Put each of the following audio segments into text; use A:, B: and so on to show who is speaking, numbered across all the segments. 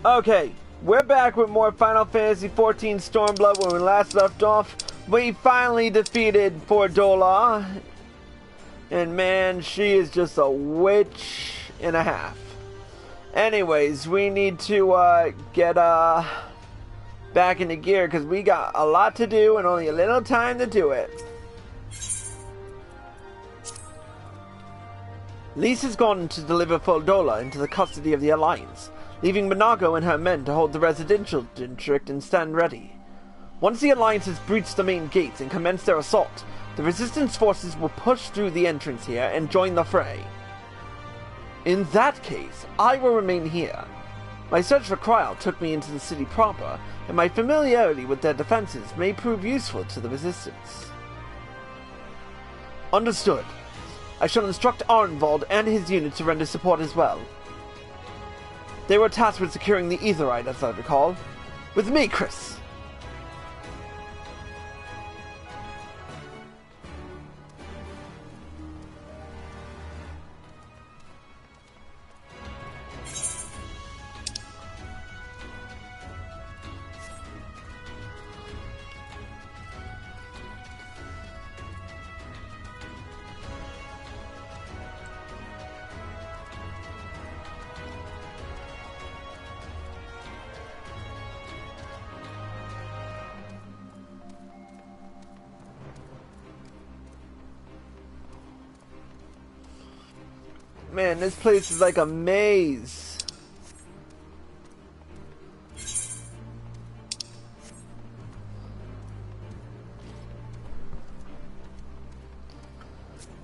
A: Okay, we're back with more Final Fantasy XIV Stormblood. When we last left off, we finally defeated Fordola. And man, she is just a witch and a half. Anyways, we need to get back into gear because we got a lot to do and only a little time to do it. Lise has gone to deliver Fordola into the custody of the Alliance, leaving Minago and her men to hold the residential district and stand ready. Once the Alliance has breached the main gates and commenced their assault, the Resistance forces will push through the entrance here and join the fray. In that case, I will remain here. My search for Krile took me into the city proper, and my familiarity with their defenses may prove useful to the Resistance. Understood. I shall instruct Arnvald and his unit to render support as well. They were tasked with securing the Aetheryte, as I recall. With me, Chris! Man, this place is like a maze.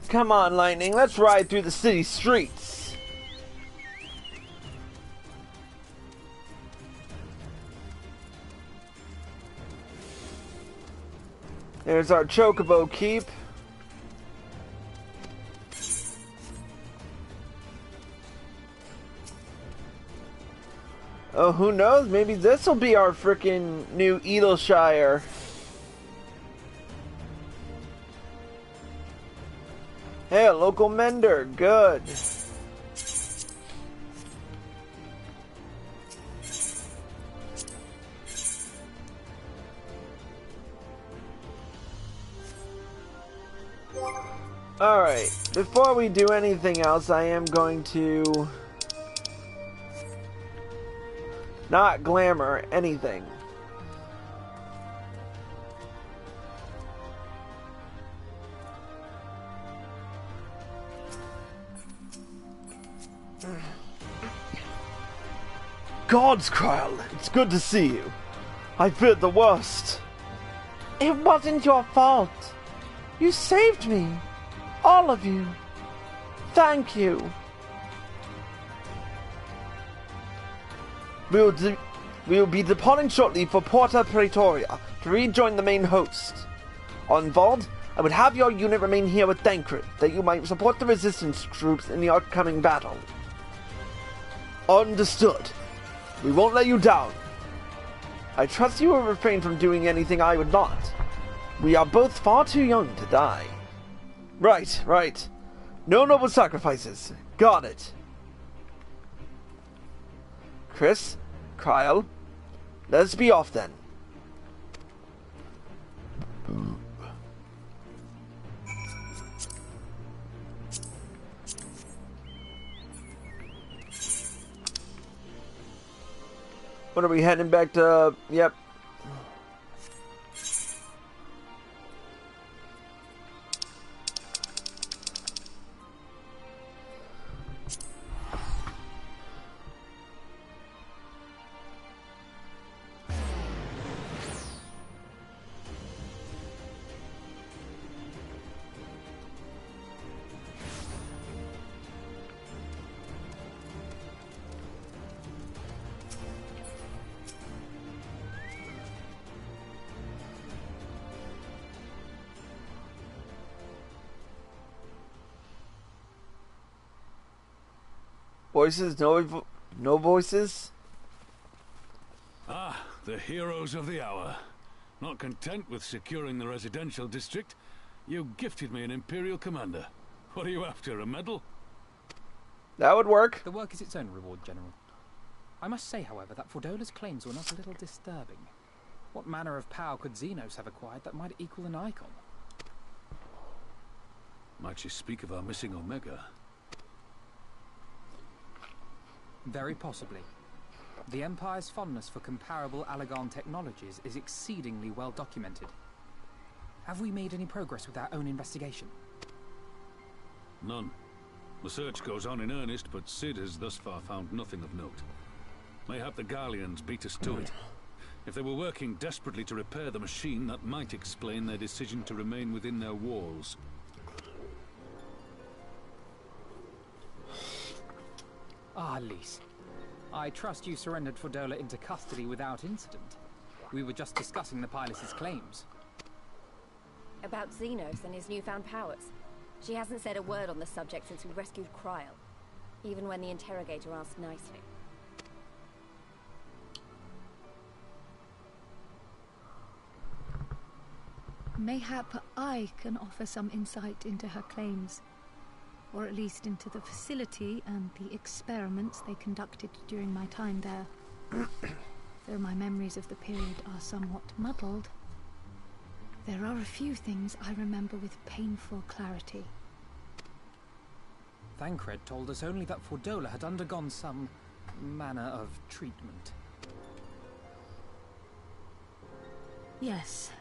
A: Come on, Lightning, let's ride through the city streets. There's our Chocobo Keep. Oh, who knows? Maybe this will be our frickin' new Edelshire. Hey, a local mender. Good. Alright, before we do anything else, I am going to not glamour anything. Gods, Krile, it's good to see you. I feared the worst. It wasn't your fault. You saved me. All of you. Thank you. We will be departing shortly for Porta Praetoria to rejoin the main host. Arnvald, I would have your unit remain here with Thancred, that you might support the resistance troops in the upcoming battle. Understood. We won't let you down. I trust you will refrain from doing anything I would not. We are both far too young to die. Right, right. No noble sacrifices. Got it. Chris? Krile, let's be off then. What are we heading back to? Yep. Voices? No voices?
B: Ah, the heroes of the hour. Not content with securing the residential district, you gifted me an Imperial Commander. What are you after, a medal?
A: That would work.
C: The work is its own reward, General. I must say, however, that Fordola's claims were not a little disturbing. What manner of power could Xenos have acquired that might equal an icon?
B: Might she speak of our missing Omega?
C: Very possibly. The Empire's fondness for comparable Alagon technologies is exceedingly well documented. Have we made any progress with our own investigation?
B: None. The search goes on in earnest, but Sid has thus far found nothing of note. Mayhap the Garleans beat us to it. If they were working desperately to repair the machine, that might explain their decision to remain within their walls.
C: Ah, Lise. I trust you surrendered Fordola into custody without incident. We were just discussing the pilot's claims.
D: About Xenos and his newfound powers. She hasn't said a word on the subject since we rescued Krile, even when the interrogator asked nicely.
E: Mayhap I can offer some insight into her claims, or at least into the facility and the experiments they conducted during my time there. Though my memories of the period are somewhat muddled, there are a few things I remember with painful clarity.
C: Thancred told us only that Fordola had undergone some manner of treatment.
E: Yes.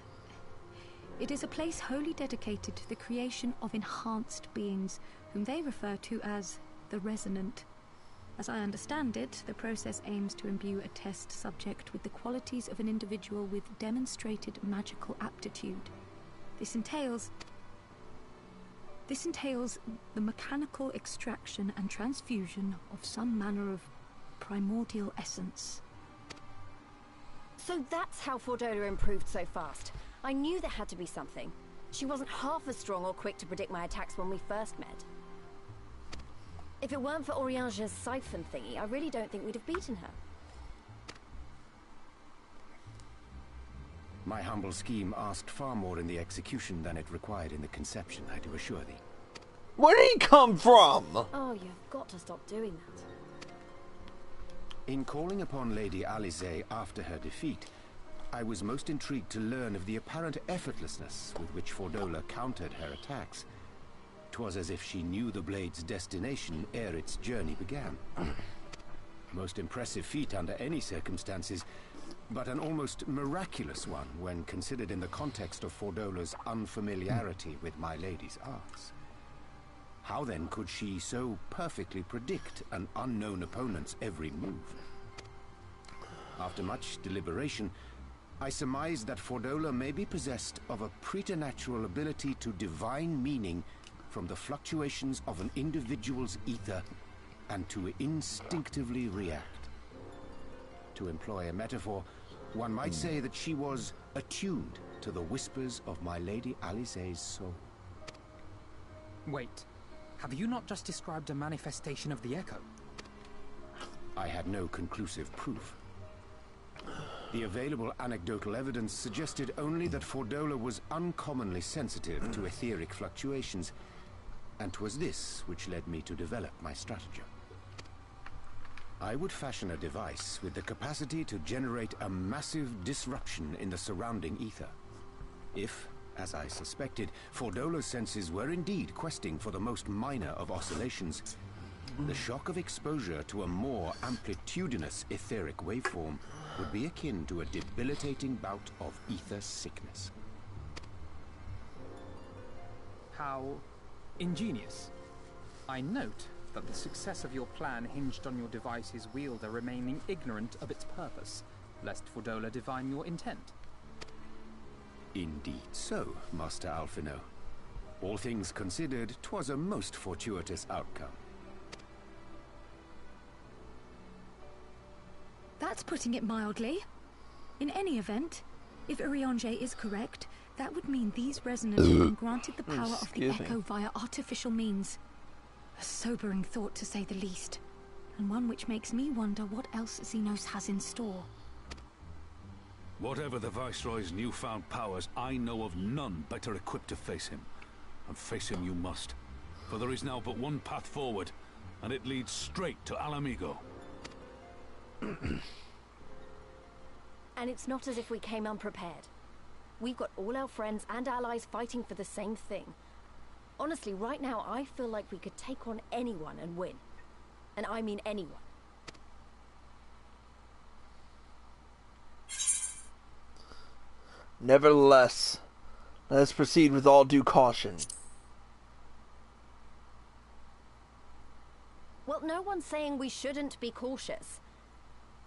E: It is a place wholly dedicated to the creation of enhanced beings, whom they refer to as the Resonant. As I understand it, the process aims to imbue a test subject with the qualities of an individual with demonstrated magical aptitude. This entails the mechanical extraction and transfusion of some manner of primordial essence.
D: So that's how Fordola improved so fast. I knew there had to be something. She wasn't half as strong or quick to predict my attacks when we first met. If it weren't for Oriange's siphon thingy, I really don't think we'd have beaten her.
F: My humble scheme asked far more in the execution than it required in the conception, I do assure thee.
A: Where did he come from?
D: Oh, you've got to stop doing that.
F: In calling upon Lady Alice after her defeat, I was most intrigued to learn of the apparent effortlessness with which Fordola countered her attacks. 'Twas as if she knew the blade's destination ere its journey began. Most impressive feat under any circumstances, but an almost miraculous one when considered in the context of Fordola's unfamiliarity with my lady's arts. How then could she so perfectly predict an unknown opponent's every move? After much deliberation, I surmised that Fordola may be possessed of a preternatural ability to divine meaning from the fluctuations of an individual's ether and to instinctively react. To employ a metaphor, one might say that she was attuned to the whispers of my Lady Alice's soul.
C: Wait, have you not just described a manifestation of the Echo?
F: I had no conclusive proof. The available anecdotal evidence suggested only that Fordola was uncommonly sensitive to etheric fluctuations, and 'twas this which led me to develop my stratagem. I would fashion a device with the capacity to generate a massive disruption in the surrounding ether. If, as I suspected, Fordola's senses were indeed questing for the most minor of oscillations, the shock of exposure to a more amplitudinous etheric waveform would be akin to a debilitating bout of ether sickness.
C: How ingenious. I note that the success of your plan hinged on your device's wielder remaining ignorant of its purpose, lest Fordola divine your intent.
F: Indeed so, Master Alphino. All things considered, 'twas a most fortuitous outcome.
E: That's putting it mildly. In any event, if Oriange is correct, that would mean these resonants have been granted the power of the Echo via artificial means. A sobering thought, to say the least, and one which makes me wonder what else Xenos has in store.
B: Whatever the Viceroy's newfound powers, I know of none better equipped to face him. And face him you must. For there is now but one path forward, and it leads straight to Ala Mhigan.
D: And it's not as if we came unprepared. We've got all our friends and allies fighting for the same thing. Honestly, right now, I feel like we could take on anyone and win. And I mean anyone.
A: Nevertheless, let us proceed with all due caution.
D: Well, no one's saying we shouldn't be cautious.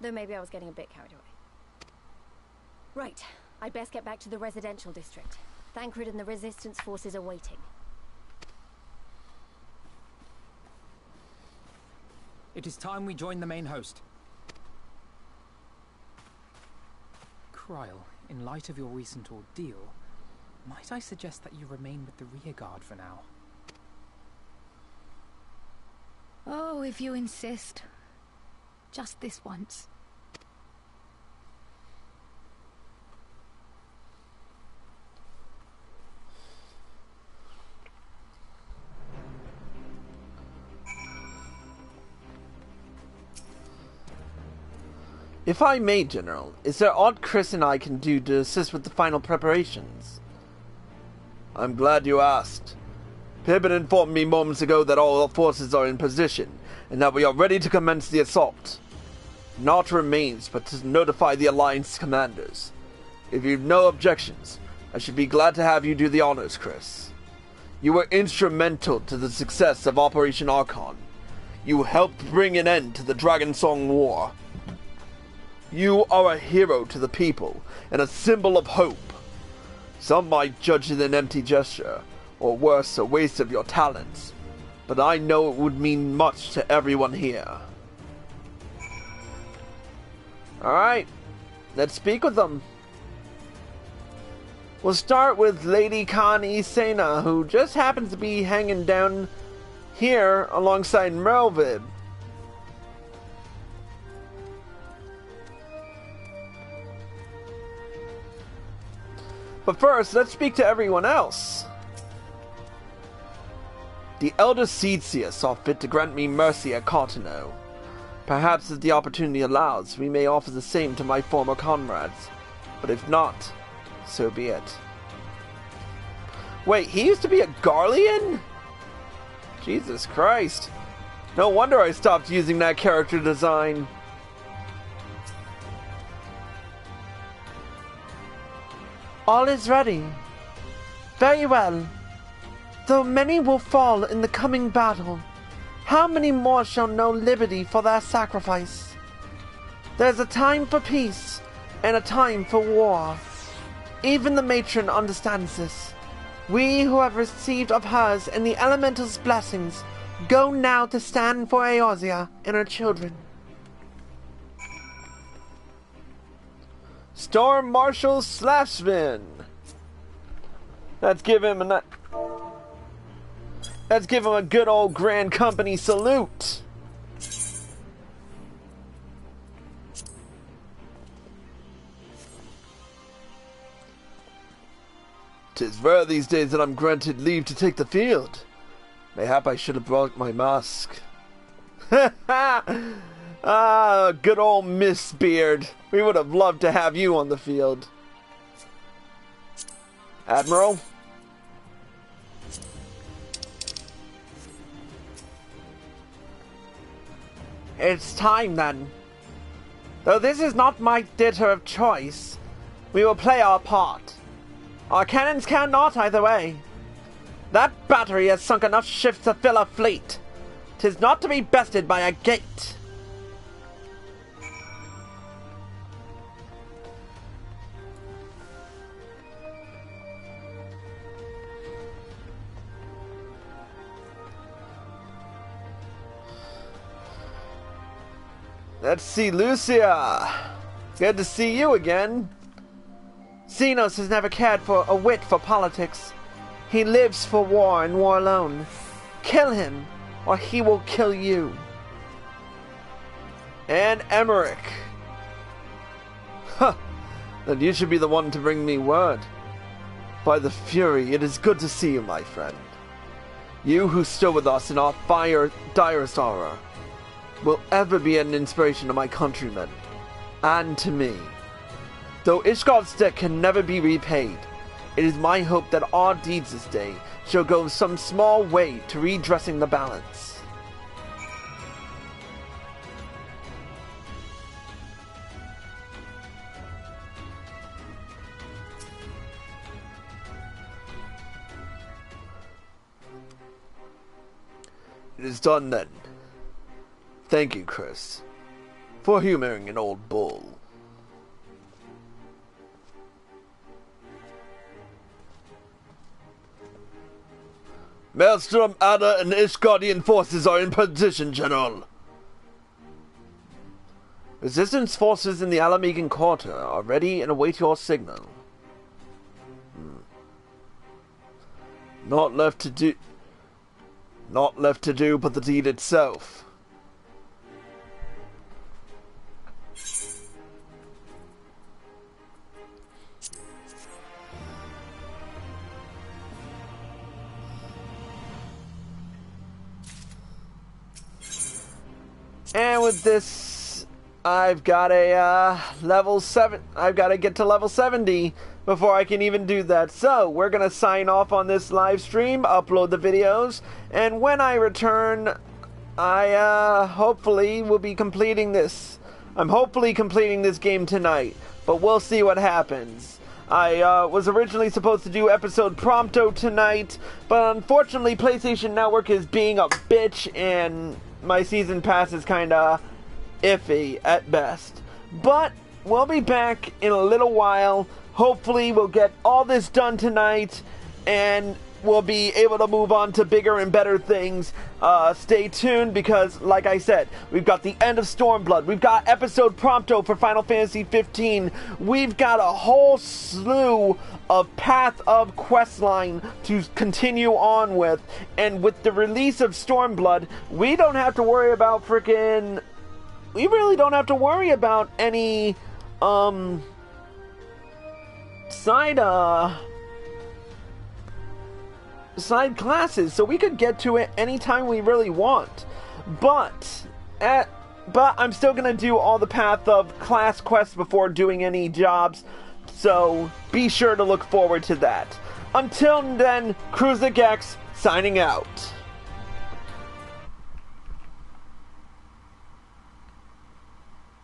D: Though maybe I was getting a bit carried away. Right, I'd best get back to the residential district. Thancred and the resistance forces are waiting.
C: It is time we join the main host. Krile, in light of your recent ordeal, might I suggest that you remain with the rearguard for now?
E: Oh, if you insist. Just this once.
A: If I may, General, is there aught Chris and I can do to assist with the final preparations? I'm glad you asked. Pippin informed me moments ago that all our forces are in position, and that we are ready to commence the assault. Naught remains but to notify the Alliance commanders. If you've no objections, I should be glad to have you do the honors, Chris. You were instrumental to the success of Operation Archon. You helped bring an end to the Dragon Song War. You are a hero to the people, and a symbol of hope. Some might judge it an empty gesture, or worse, a waste of your talents. But I know it would mean much to everyone here. Alright, let's speak with them. We'll start with Lady Khan Isena, who just happens to be hanging down here alongside Merlvid. But first, let's speak to everyone else. The elder Seedseer saw fit to grant me mercy at Cotonou. Perhaps if the opportunity allows, we may offer the same to my former comrades. But if not, so be it. Wait, he used to be a Garlean? Jesus Christ. No wonder I stopped using that character design. All is ready. Very well. Though many will fall in the coming battle, how many more shall know liberty for their sacrifice? There's a time for peace, and a time for war. Even the matron understands this. We who have received of hers and the elemental's blessings, go now to stand for Eorzea and her children. Storm Marshal Slashvin. Let's give him a good old Grand Company salute. 'Tis rare these days that I'm granted leave to take the field. Mayhap I should have brought my mask. Ah, good old Miss Beard. We would have loved to have you on the field. Admiral? It's time then. Though this is not my theatre of choice, we will play our part. Our cannons care not either way. That battery has sunk enough ships to fill a fleet. 'Tis not to be bested by a gate. Let's see, Lucia. Good to see you again. Xenos has never cared for a whit for politics. He lives for war and war alone. Kill him, or he will kill you. And Emmerich. Huh. Then you should be the one to bring me word. By the Fury, it is good to see you, my friend. You who stood with us in our direst hour. will ever be an inspiration to my countrymen, and to me. Though Ishgard's debt can never be repaid, it is my hope that our deeds this day shall go some small way to redressing the balance. It is done then. Thank you, Chris, for humoring an old bull. Maelstrom, Ada, and Ishgardian forces are in position, General. Resistance forces in the Ala Mhigan Quarter are ready and await your signal. Not left to do but the deed itself. And with this, I've got a level 7. I've got to get to level 70 before I can even do that. So we're gonna sign off on this live stream, upload the videos, and when I return, I hopefully will be completing this. I'm hopefully completing this game tonight, but we'll see what happens. I was originally supposed to do episode Prompto tonight, but unfortunately PlayStation Network is being a bitch and my season pass is kinda iffy at best. But we'll be back in a little while. Hopefully we'll get all this done tonight and we'll be able to move on to bigger and better things. Stay tuned because, like I said, we've got the end of Stormblood. We've got episode Prompto for Final Fantasy XV. We've got a whole slew of Path of questline to continue on with. And with the release of Stormblood, we don't have to worry about frickin'... We really don't have to worry about any, side classes, so we could get to it anytime we really want. But I'm still gonna do all the Path of class quests before doing any jobs, so be sure to look forward to that. Until then, Cruiser Gex signing out.